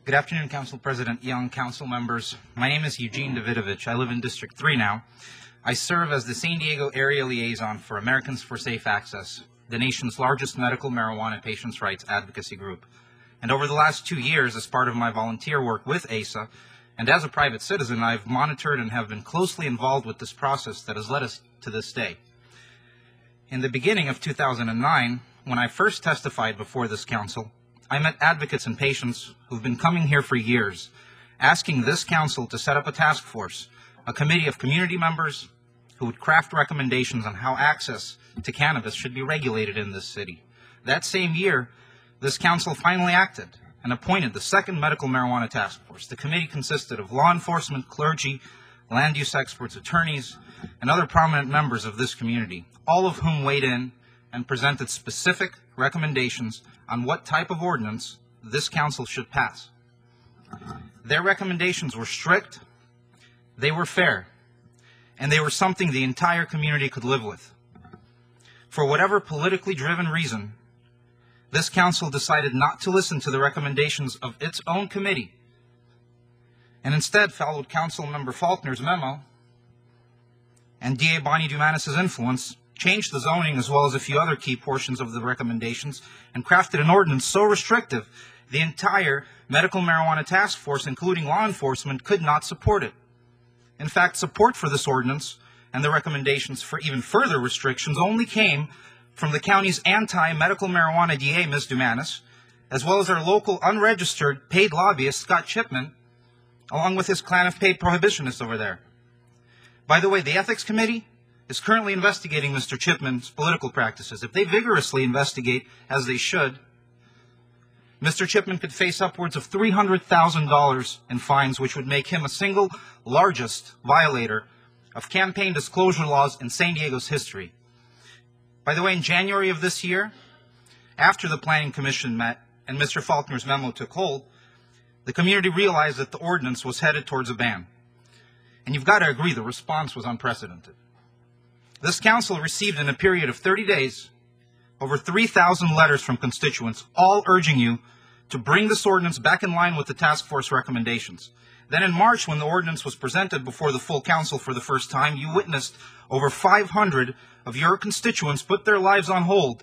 Good afternoon, Council President Young, Council members. My name is Eugene Davidovich. I live in District 3 now. I serve as the San Diego Area Liaison for Americans for Safe Access, the nation's largest medical marijuana patients' rights advocacy group. And over the last 2 years, as part of my volunteer work with ASA, and as a private citizen, I've monitored and have been closely involved with this process that has led us to this day. In the beginning of 2009, when I first testified before this council, I met advocates and patients who've been coming here for years, asking this council to set up a task force, a committee of community members who would craft recommendations on how access to cannabis should be regulated in this city. That same year, this council finally acted and appointed the second medical marijuana task force. The committee consisted of law enforcement, clergy, land use experts, attorneys, and other prominent members of this community, all of whom weighed in and presented specific recommendations on what type of ordinance this council should pass. Their recommendations were strict, they were fair, and they were something the entire community could live with. For whatever politically driven reason, this council decided not to listen to the recommendations of its own committee and instead followed Council Member Faulkner's memo and DA Bonnie Dumanis' influence, changed the zoning as well as a few other key portions of the recommendations, and crafted an ordinance so restrictive the entire medical marijuana task force, including law enforcement, could not support it. In fact, support for this ordinance and the recommendations for even further restrictions only came from the county's anti-medical marijuana DA, Ms. Dumanis, as well as our local unregistered paid lobbyist, Scott Chipman, along with his clan of paid prohibitionists over there. By the way, the Ethics Committee is currently investigating Mr. Chipman's political practices. If they vigorously investigate, as they should, Mr. Chipman could face upwards of $300,000 in fines, which would make him a single largest violator of campaign disclosure laws in San Diego's history. By the way, in January of this year, after the Planning Commission met and Mr. Faulkner's memo took hold, the community realized that the ordinance was headed towards a ban. And you've got to agree, the response was unprecedented. This council received in a period of 30 days over 3,000 letters from constituents, all urging you to bring this ordinance back in line with the task force recommendations. Then in March, when the ordinance was presented before the full council for the first time, you witnessed over 500 of your constituents put their lives on hold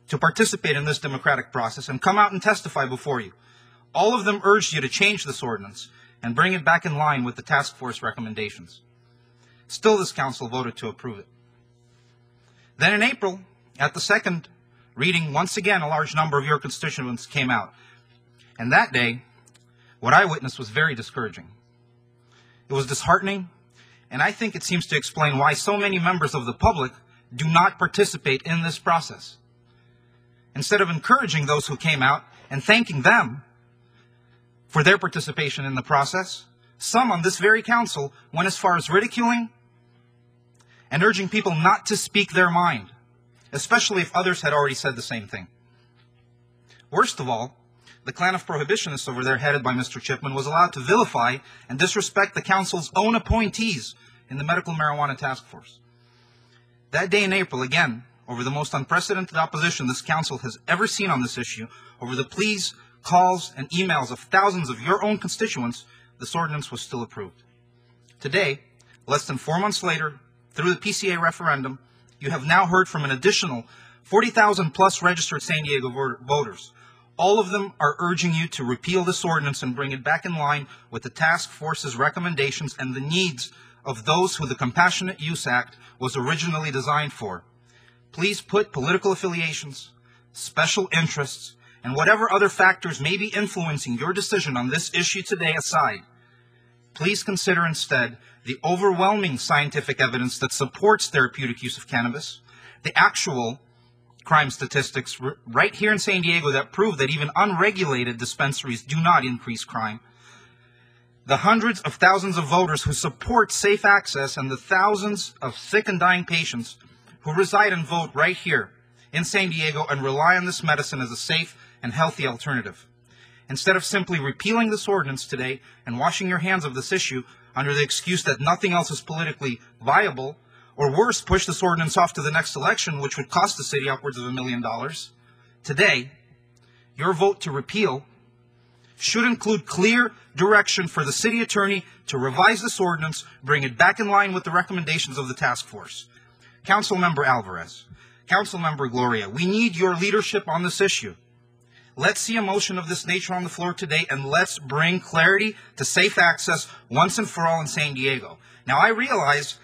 to participate in this democratic process and come out and testify before you. All of them urged you to change this ordinance and bring it back in line with the task force recommendations. Still, this council voted to approve it. Then in April, at the second reading, once again, a large number of your constituents came out. And that day, what I witnessed was very discouraging. It was disheartening, and I think it seems to explain why so many members of the public do not participate in this process. Instead of encouraging those who came out and thanking them for their participation in the process, some on this very council went as far as ridiculing and urging people not to speak their mind, especially if others had already said the same thing. Worst of all, the clan of prohibitionists over there, headed by Mr. Chipman, was allowed to vilify and disrespect the council's own appointees in the medical marijuana task force. That day in April, again, over the most unprecedented opposition this council has ever seen on this issue, over the pleas, calls, and emails of thousands of your own constituents, this ordinance was still approved. Today, less than 4 months later, through the PCA referendum, you have now heard from an additional 40,000 plus registered San Diego voters. All of them are urging you to repeal this ordinance and bring it back in line with the task force's recommendations and the needs of those who the Compassionate Use Act was originally designed for. Please put political affiliations, special interests, and whatever other factors may be influencing your decision on this issue today aside. Please consider instead the overwhelming scientific evidence that supports therapeutic use of cannabis, the actual crime statistics right here in San Diego that prove that even unregulated dispensaries do not increase crime, the hundreds of thousands of voters who support safe access, and the thousands of sick and dying patients who reside and vote right here in San Diego and rely on this medicine as a safe and healthy alternative. Instead of simply repealing this ordinance today and washing your hands of this issue under the excuse that nothing else is politically viable, or worse, push this ordinance off to the next election, which would cost the city upwards of $1 million, today, your vote to repeal should include clear direction for the city attorney to revise this ordinance, bring it back in line with the recommendations of the task force. Councilmember Alvarez, Councilmember Gloria, we need your leadership on this issue. Let's see a motion of this nature on the floor today, and let's bring clarity to safe access once and for all in San Diego. Now, I realize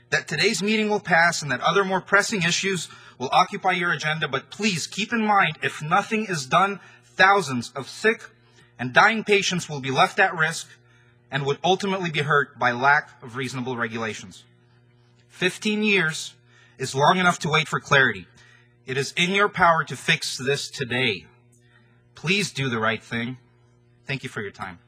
that today's meeting will pass and that other more pressing issues will occupy your agenda, but please keep in mind, if nothing is done, thousands of sick and dying patients will be left at risk and would ultimately be hurt by lack of reasonable regulations. 15 years is long enough to wait for clarity. It is in your power to fix this today. Please do the right thing. Thank you for your time.